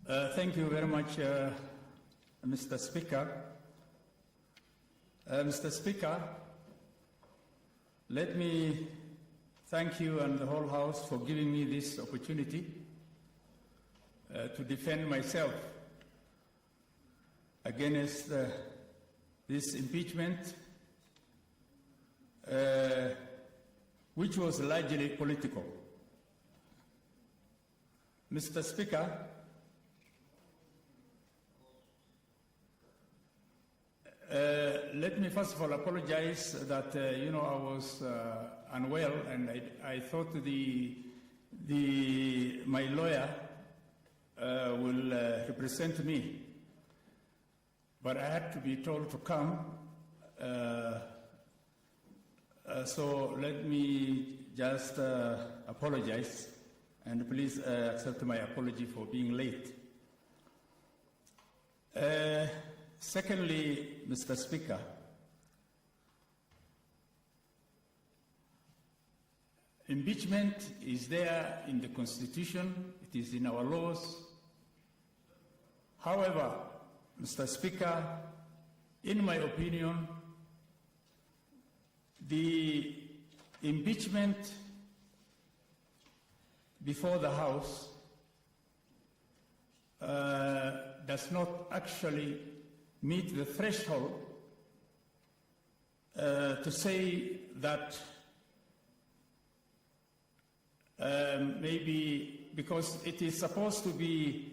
Thank you very much, Mr. Speaker. Mr. Speaker, let me thank you and the whole House for giving me this opportunity to defend myself against this impeachment, which was largely political. Mr. Speaker, let me first of all apologize that I was unwell, and I thought my lawyer will represent me, but I had to be told to come. So let me just apologize, and please accept my apology for being late. Secondly, Mr. Speaker, impeachment is there in the Constitution, it is in our laws. However, Mr. Speaker, in my opinion, the impeachment before the House does not actually meet the threshold to say that maybe because it is supposed to be,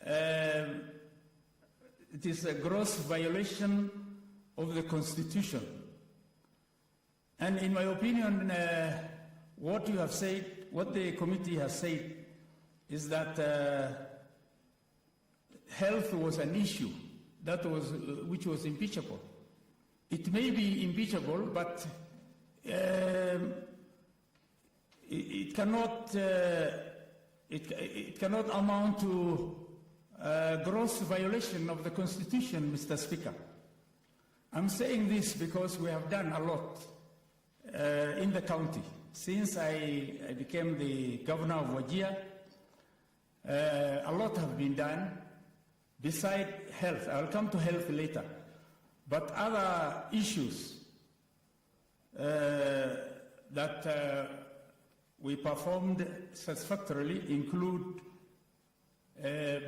it is a gross violation of the Constitution. And in my opinion, what you have said, what the committee has said, is that health was an issue which was impeachable. It may be impeachable, but it cannot amount to gross violation of the Constitution, Mr. Speaker. I'm saying this because we have done a lot in the county. Since I became the governor of Wajir, a lot have been done. Beside health, I'll come to health later, but other issues that we performed satisfactorily include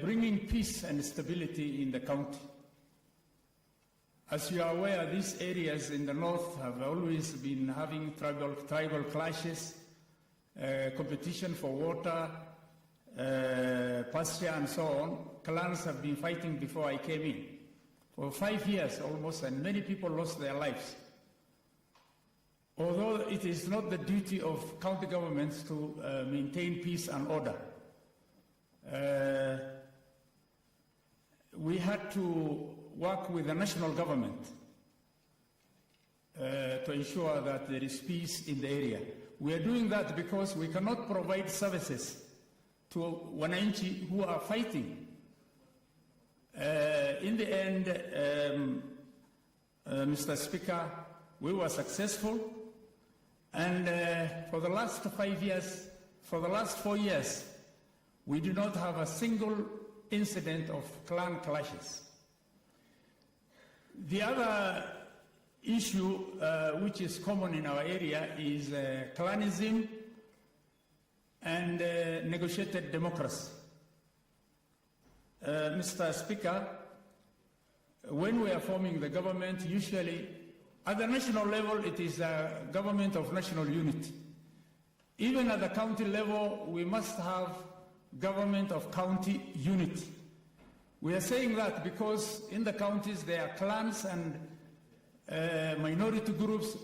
bringing peace and stability in the county. As you are aware, these areas in the north have always been having tribal clashes, competition for water, pasture and so on. Clans have been fighting before I came in for 5 years almost, and many people lost their lives. Although it is not the duty of county governments to maintain peace and order, we had to work with the national government to ensure that there is peace in the area. We are doing that because we cannot provide services to wananchi who are fighting. In the end, Mr. Speaker, we were successful, and for the last 5 years, for the last 4 years, we do not have a single incident of clan clashes. The other issue which is common in our area is clanism and negotiated democracy. Mr. Speaker, when we are forming the government, usually at the national level it is a government of national unity. Even at the county level, we must have government of county unity. We are saying that because in the counties there are clans and minority groups,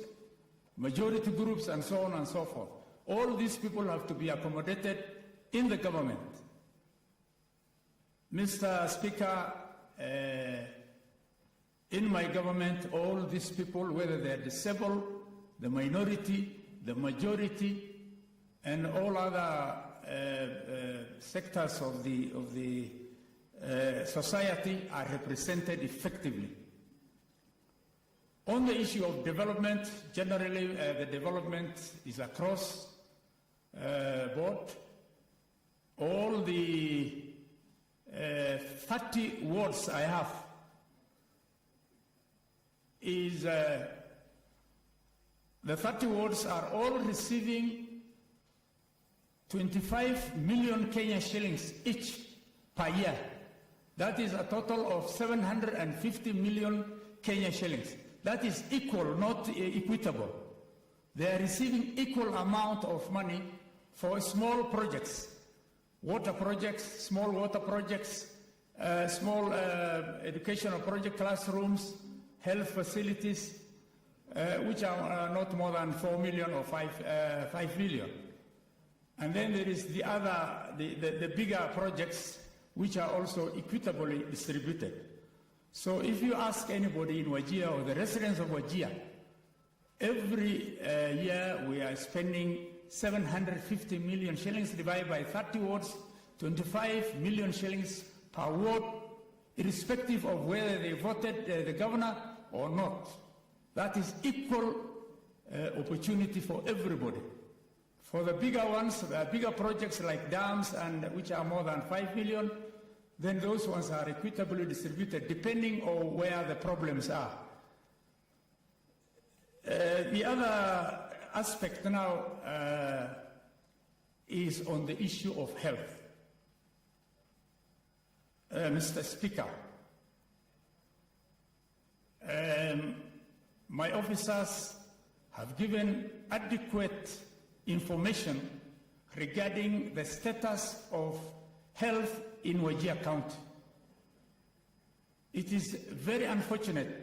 majority groups, and so on and so forth. All these people have to be accommodated in the government. Mr. Speaker, in my government, all these people, whether they're disabled, the minority, the majority, and all other sectors of the society are represented effectively. On the issue of development, generally the development is across board. All the 30 wards I have is the 30 wards are all receiving 25 million Kenya shillings each per year. That is a total of 750 million Kenya shillings. That is equal, not equitable. They are receiving equal amount of money for small projects, water projects, small water projects, small educational project, classrooms, health facilities, which are not more than 4 million or 5 million. And then there is the other, the bigger projects, which are also equitably distributed. So if you ask anybody in Wajir or the residents of Wajir, every year we are spending 750 million shillings divided by 30 wards, 25 million shillings per ward, irrespective of whether they voted the governor or not. That is equal opportunity for everybody. For the bigger ones, the bigger projects like dams, and which are more than 5 million, then those ones are equitably distributed depending on where the problems are. The other aspect now is on the issue of health. Mr. Speaker, my officers have given adequate information regarding the status of health in Wajir County. It is very unfortunate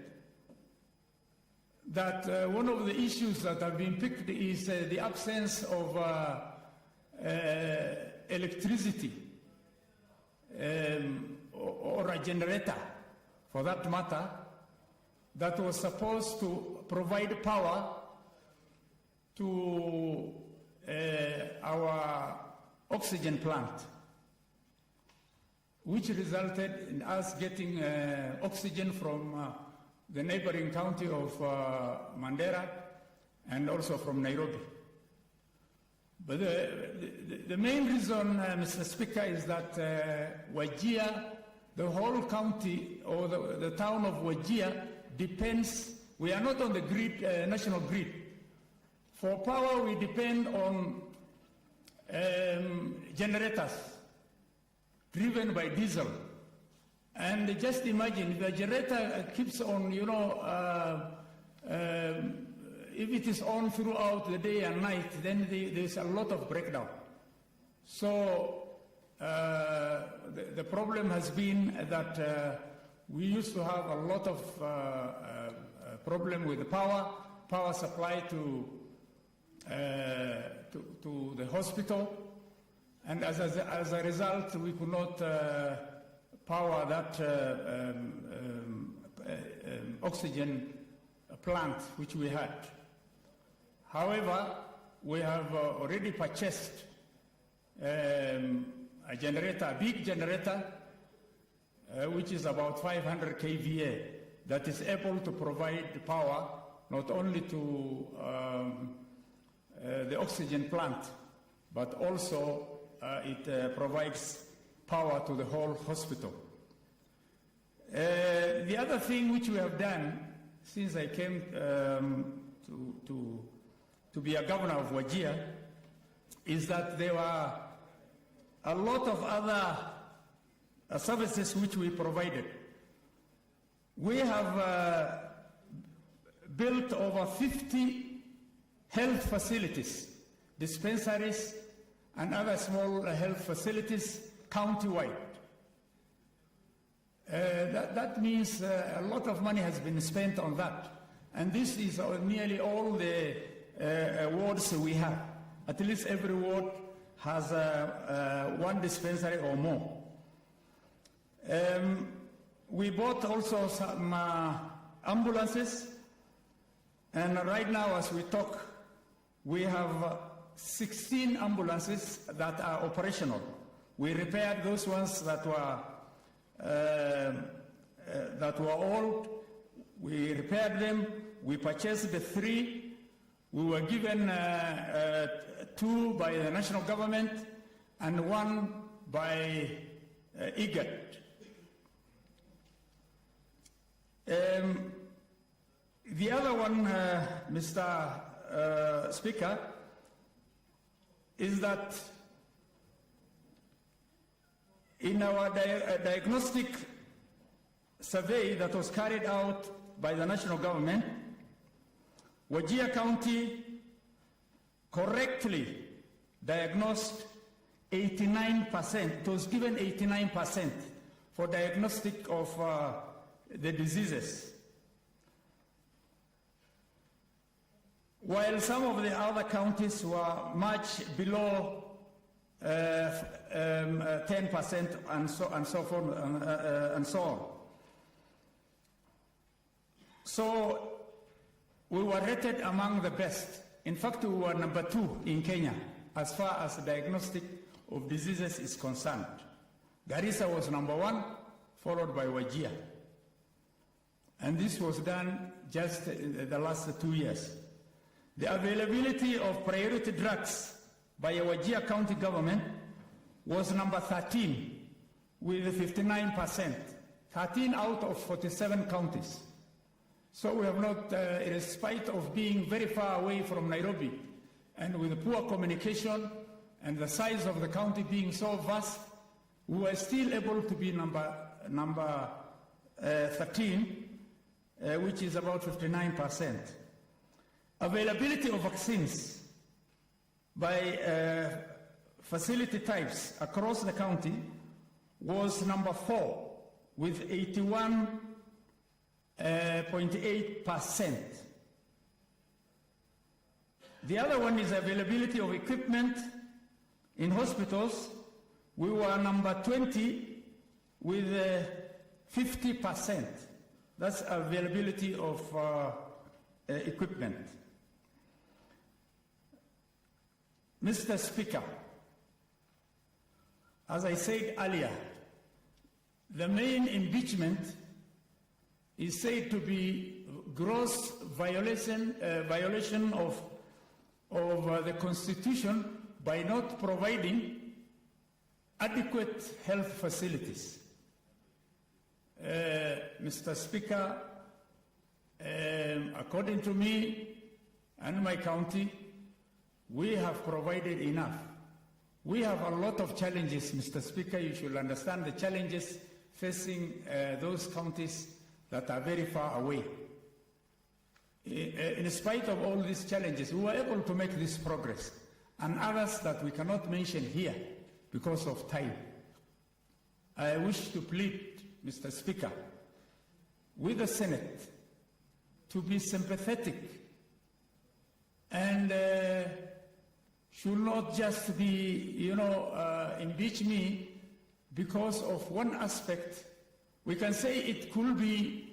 that one of the issues that have been picked is the absence of electricity or a generator, for that matter, that was supposed to provide power to our oxygen plant, which resulted in us getting oxygen from the neighboring county of Mandera and also from Nairobi. But the main reason, Mr. Speaker, is that Wajir, the whole county or the town of Wajir depends, we are not on the grid, national grid. For power, we depend on generators driven by diesel. And just imagine, if the generator keeps on, if it is on throughout the day and night, then there's a lot of breakdown. So the problem has been that we used to have a lot of problem with the power supply to the hospital, and as a result, we could not power that oxygen plant which we had. However, we have already purchased a generator, a big generator, which is about 500 kVA, that is able to provide power not only to the oxygen plant, but also it provides power to the whole hospital. The other thing which we have done since I came to be a governor of Wajir is that there were a lot of other services which we provided. We have built over 50 health facilities, dispensaries, and other small health facilities countywide. That means a lot of money has been spent on that. And this is nearly all the wards we have. At least every ward has one dispensary or more. We bought also some ambulances, and right now as we talk, we have 16 ambulances that are operational. We repaired those ones that were old. We repaired them. We purchased the 3. We were given 2 by the national government and 1 by IGAD. The other one, Mr. Speaker, is that in our diagnostic survey that was carried out by the national government, Wajir County correctly diagnosed 89%, it was given 89% for diagnostic of the diseases. While some of the other counties were much below 10% and so forth and so on. So we were rated among the best. In fact, we were number 2 in Kenya as far as diagnostic of diseases is concerned. Garissa was number 1, followed by Wajir. And this was done just in the last 2 years. The availability of priority drugs by a Wajir County government was number 13 with 59%, 13 out of 47 counties. So we have not, in spite of being very far away from Nairobi and with poor communication and the size of the county being so vast, we were still able to be number 13, which is about 59%. Availability of vaccines by facility types across the county was number 4 with 81.8%. The other one is availability of equipment in hospitals. We were number 20 with 50%. That's availability of equipment. Mr. Speaker, as I said earlier, the main impeachment is said to be gross violation of the Constitution by not providing adequate health facilities. Mr. Speaker, according to me and my county, we have provided enough. We have a lot of challenges, Mr. Speaker. You should understand the challenges facing those counties that are very far away. In spite of all these challenges, we were able to make this progress, and others that we cannot mention here because of time. I wish to plead, Mr. Speaker, with the Senate to be sympathetic and should not just be, impeach me because of one aspect. We can say it could be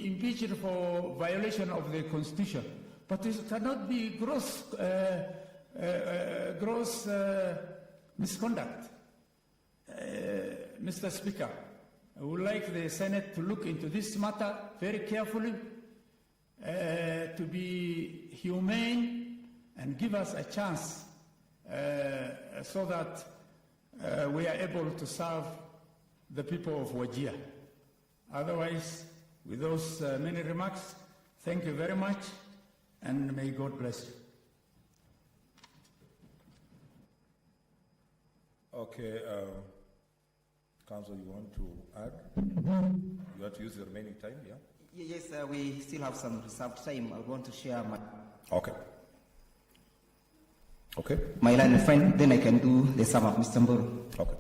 impeached for violation of the Constitution, but it cannot be gross misconduct. Mr. Speaker, I would like the Senate to look into this matter very carefully, to be humane and give us a chance so that we are able to serve the people of Wajir. Otherwise, with those many remarks, thank you very much, and may God bless you. Okay, Council, you want to add? You have to use the remaining time, yeah? Yes, we still have some reserved time. I want to share my... Okay. Okay. My line of friend, then I can do the sum of Mr. Mburu. Okay.